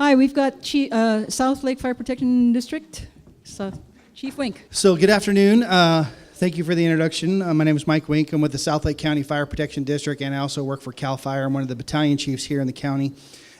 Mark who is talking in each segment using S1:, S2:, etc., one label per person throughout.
S1: Hi, we've got South Lake Fire Protection District, Chief Wink.
S2: So good afternoon. Thank you for the introduction. My name is Mike Wink. I'm with the South Lake County Fire Protection District, and I also work for Calfire. I'm one of the battalion chiefs here in the county.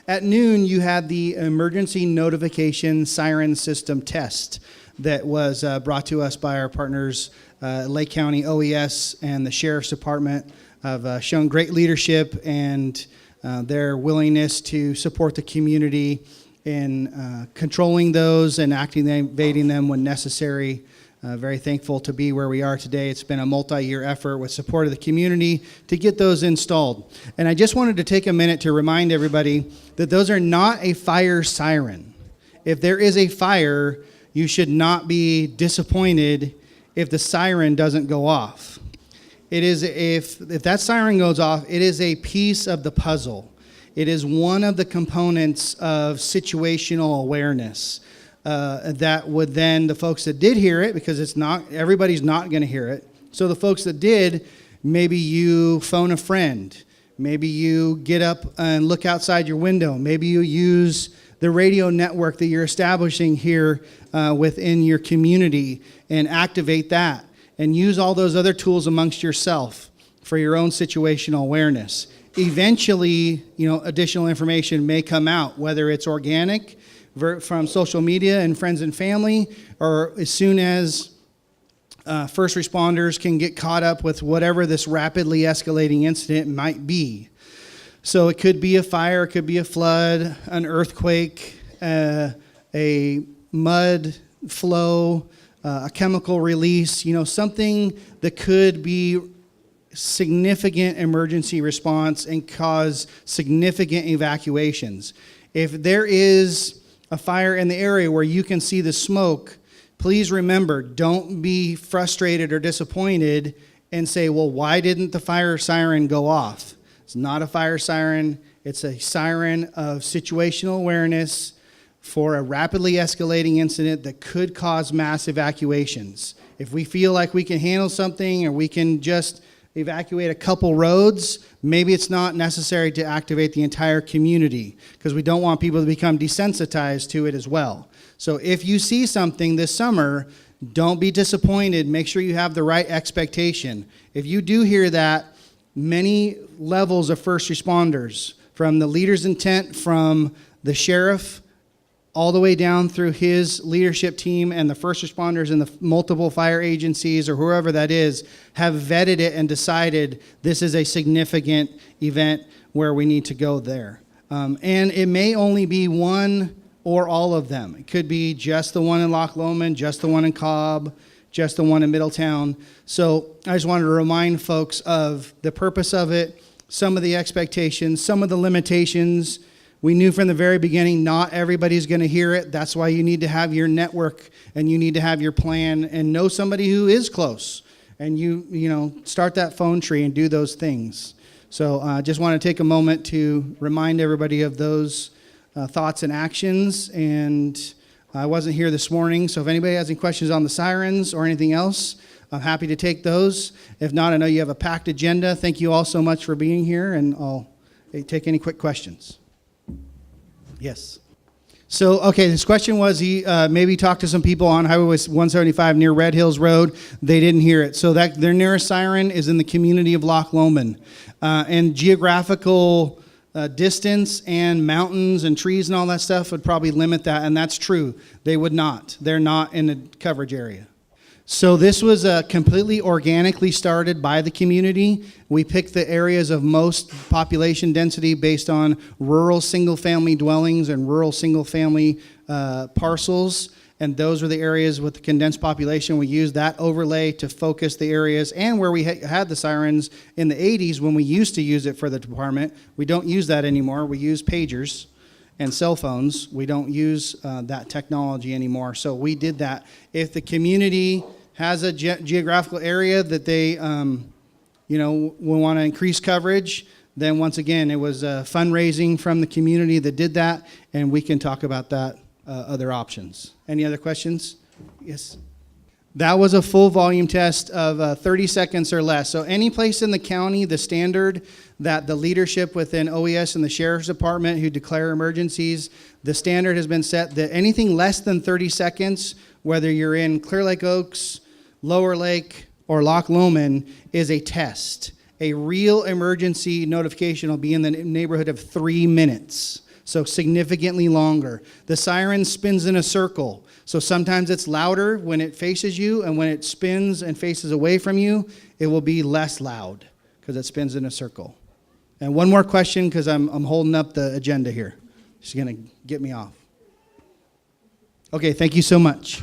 S2: At noon, you had the emergency notification siren system test that was brought to us by our partners, Lake County OES and the Sheriff's Department. Have shown great leadership and their willingness to support the community in controlling those and activating them when necessary. Very thankful to be where we are today. It's been a multi-year effort with support of the community to get those installed. And I just wanted to take a minute to remind everybody that those are not a fire siren. If there is a fire, you should not be disappointed if the siren doesn't go off. It is, if that siren goes off, it is a piece of the puzzle. It is one of the components of situational awareness. That would then, the folks that did hear it, because it's not, everybody's not going to hear it. So the folks that did, maybe you phone a friend. Maybe you get up and look outside your window. Maybe you use the radio network that you're establishing here within your community and activate that. And use all those other tools amongst yourself for your own situational awareness. Eventually, additional information may come out, whether it's organic, from social media and friends and family, or as soon as first responders can get caught up with whatever this rapidly escalating incident might be. So it could be a fire, it could be a flood, an earthquake, a mud flow, a chemical release, something that could be significant emergency response and cause significant evacuations. If there is a fire in the area where you can see the smoke, please remember, don't be frustrated or disappointed and say, well, why didn't the fire siren go off? It's not a fire siren. It's a siren of situational awareness for a rapidly escalating incident that could cause mass evacuations. If we feel like we can handle something or we can just evacuate a couple roads, maybe it's not necessary to activate the entire community because we don't want people to become desensitized to it as well. So if you see something this summer, don't be disappointed. Make sure you have the right expectation. If you do hear that, many levels of first responders, from the leader's intent, from the sheriff, all the way down through his leadership team and the first responders in the multiple fire agencies or whoever that is, have vetted it and decided this is a significant event where we need to go there. And it may only be one or all of them. It could be just the one in Loch Lomond, just the one in Cobb, just the one in Middletown. So I just wanted to remind folks of the purpose of it, some of the expectations, some of the limitations. We knew from the very beginning not everybody's going to hear it. That's why you need to have your network and you need to have your plan and know somebody who is close. And you start that phone tree and do those things. So I just want to take a moment to remind everybody of those thoughts and actions. And I wasn't here this morning, so if anybody has any questions on the sirens or anything else, I'm happy to take those. If not, I know you have a packed agenda. Thank you all so much for being here, and I'll take any quick questions. Yes. So, okay, this question was, he maybe talked to some people on Highway 175 near Red Hills Road. They didn't hear it. So that their nearest siren is in the community of Loch Lomond. And geographical distance and mountains and trees and all that stuff would probably limit that, and that's true. They would not. They're not in the coverage area. So this was completely organically started by the community. We picked the areas of most population density based on rural single-family dwellings and rural single-family parcels, and those were the areas with the condensed population. We used that overlay to focus the areas, and where we had the sirens in the 80s when we used to use it for the department. We don't use that anymore. We use pagers and cell phones. We don't use that technology anymore. So we did that. If the community has a geographical area that they will want to increase coverage, then once again, it was fundraising from the community that did that, and we can talk about that other options. Any other questions? Yes. That was a full volume test of 30 seconds or less. So any place in the county, the standard that the leadership within OES and the Sheriff's Department who declare emergencies, the standard has been set that anything less than 30 seconds, whether you're in Clear Lake Oaks, Lower Lake, or Loch Lomond, is a test. A real emergency notification will be in the neighborhood of 3 minutes. So significantly longer. The siren spins in a circle. So sometimes it's louder when it faces you, and when it spins and faces away from you, it will be less loud because it spins in a circle. And one more question, because I'm holding up the agenda here. She's going to get me off. Okay, thank you so much.